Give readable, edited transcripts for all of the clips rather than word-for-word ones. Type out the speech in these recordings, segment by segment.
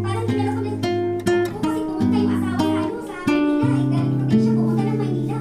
Parang tinanong ko din, ako kasi pumunta yung asawa sa sa Maynila, galing probinsya, pumunta ng Maynila.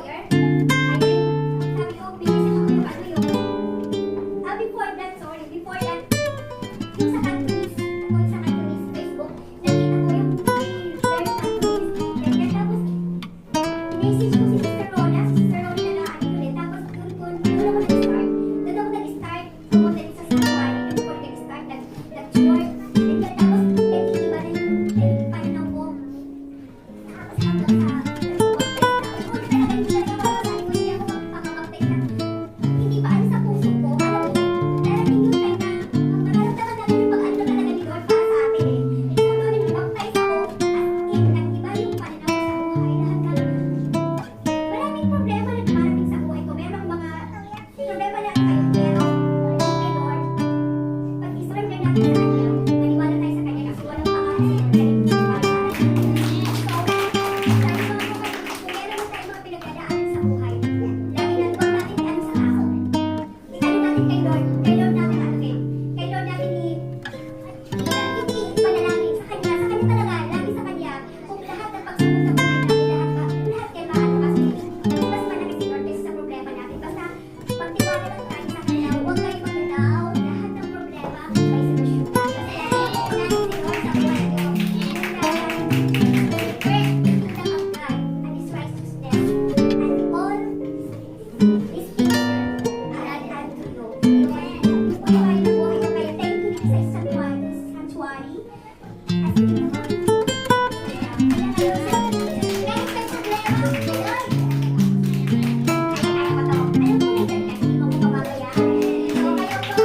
lawyer. Sabi ko, bigisin ako yung ano yung, before that, yung sa Cantonese, ako sa Cantonese Facebook, nakita ko yung there's Cantonese, ganyan. Tapos, message ko si Sister Rona na naanin ulit. Tapos, doon ako nag-start, pumunta sa Sanctuary, doon ako nag-start, nag-church, ganyan. Tapos, iba rin yung pananaw ko. Tapos, hanggang sa, hindi pa ano sa puso ko, alam mo, darating yung time na mararamdaman natin yung pag-ano talaga ni Lord para sa atin eh. So doon nag-baptize ako, as in, nag-iba yung pananaw ko sa buhay. Maraming problema na dumarating sa buhay ko. Merong mga problema na kayo, pero kay Lord, pag i-surrender natin sa Kanya, maniwala tayo sa Kanya kasi walang pangalan sa Kanya para sa atin. So, sabi ko, kung meron mo tayong mga pinagdadaanan sa buhay, lagi na huwag natin i-ano sa tao. I-ano natin kay Lord natin ano eh. Kay Lord natin hindi panalangin sa Kanya talaga, lagi sa Kanya. Kung lahat ng pagsubok sa buhay natin, lahat kay maano kasi mas malaki si Lord kaysa sa problema natin. Basta magtiwala lang tayo sa Kanya, huwag kayo mag-down, lahat ng problema may solusyon. Kasi natin si Lord sa buhay ko. First, the kingdom of God and His righteousness, and all His things are added unto you. Yung pagkain ng buhay ko kaya thank you din sa sanctuary. As in, kaya kayo sa meron kayo sa problema, Lord. Kaya pa to. Alam ko na dyan kasi hindi mo ko papabayaan. So, kayo to,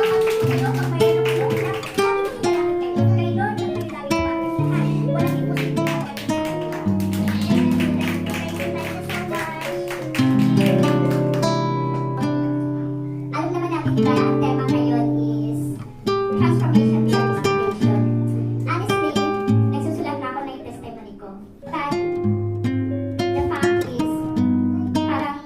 kayo pag mayroon kayo, lagi mo kailangan kayo. Kay Lord, ang kayo lagi mapagsahan. Walang imposible na gawin sa Kanya. Alam naman natin diba, ang tema ngayon is transformation beyond destination. Honestly, nagsusulat na ako na yung testimony ko. But, the fact is, parang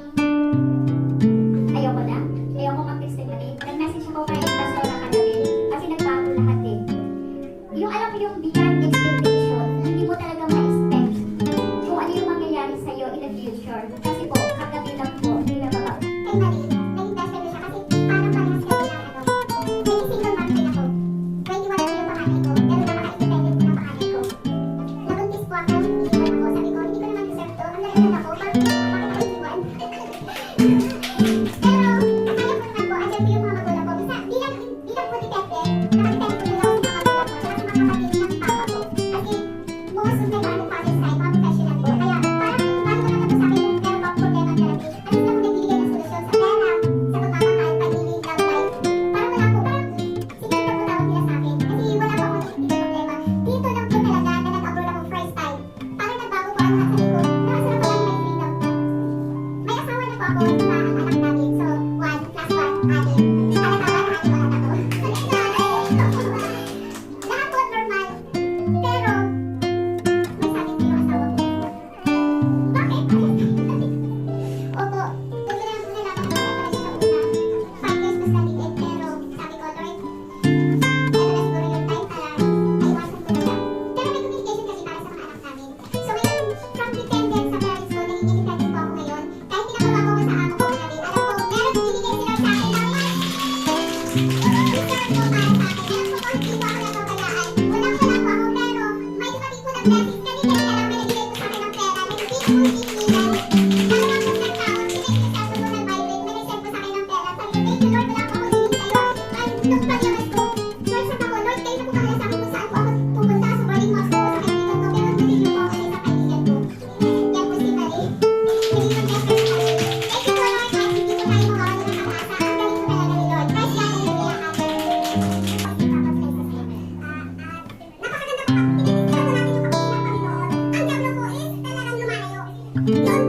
ayoko mag-testimony. Nag-message ako kay Pastor na kagabi kasi nagbago lahat eh. Yung alam mo yung beyond expectation, hindi mo talaga ma-expect kung ano yung mangyayari sa'yo in the future. Kasi po, kagabi lang po, hindi na baba. Kay Marie, naging best friend ko siya kasi parang parehas kami ng ano. Naging single mom din ako. 21 na yung panganay ko, pero napaka-independent ko ng panganay ko. Nabuntis po ako, iniwan ako. Sabi ko, hindi ko naman deserve to. Ang laki lang ako, bakit ako iniwan? Pero, akala ko naman po, andyan po yung mga magulang ko. Basta, bilang po detective, nakadepende ko lang ako sa mga magulang ko, saka sa mga kapatid ng papa ko. Kasi, most of my family father's side, mga professional po. Kaya, parang, paano ko naman po sa akin kung meron pa problema at therapy. At sila po nagbibigay ng solusyon sa pera, sa pagmamahal, pag-ibig, love life. Parang wala po, parang, sige na po tawag nila sa akin. Kasi wala po akong nakikita problema. Dito lang po talaga na nag-upload akong first time. Parang nagbago po ang lahat sa likod. Nakasarap ko lang may freedom. May asawa na po ako sa ang anak namin. So, 1 plus 1, 6. Halatawa na ako. Lahat po normal. Pero, may sakit po yung asawa ko. Bakit? Opo, doon ko lang po nalaman na pala siya sa una. 5 years mas naliit. Pero, sabi ko, Lord, ito na siguro yung time para maiwasan ko na siya. Pero may communication kasi para sa mga anak namin. So ngayon, from dependent sa parents ko, naging independent po ako ngayon. Kahit pinapagawa ko sa amo ko kagabi, alam ko, meron binigay sila sa akin ng return po para sa akin. Alam ko po, hindi ko ako napabayaan. Walang po ako, pero may dumating po ng blessings. Kanina lang may nagbigay po sa akin ng pera. Nag-speak po Talagang po ng tao, sinay ko sa sumo nag-vibrate. May nag-send po sa akin ng pera. Sabi ko, thank you Lord, wala po ako hiling sa'yo. Ay, nung pag-yamas ko, Lord, sa ako, Lord, kayo na po bahala sa akin kung saan po ako pupunta sa boarding house ko, sa kaibigan ko. Pero nagiging po ako sa kaibigan ko. Yan po si Marie. Hindi ko best friend si Marie. Thank you po Lord, at hindi po tayo mawawala ng pag-asa. Ang galing po talaga ni Lord. Praise God, hallelujah, napakaganda po. Pinag-isipan po natin yung kapatid ng Panginoon. Ang diablo po is talagang lumalayo. Yun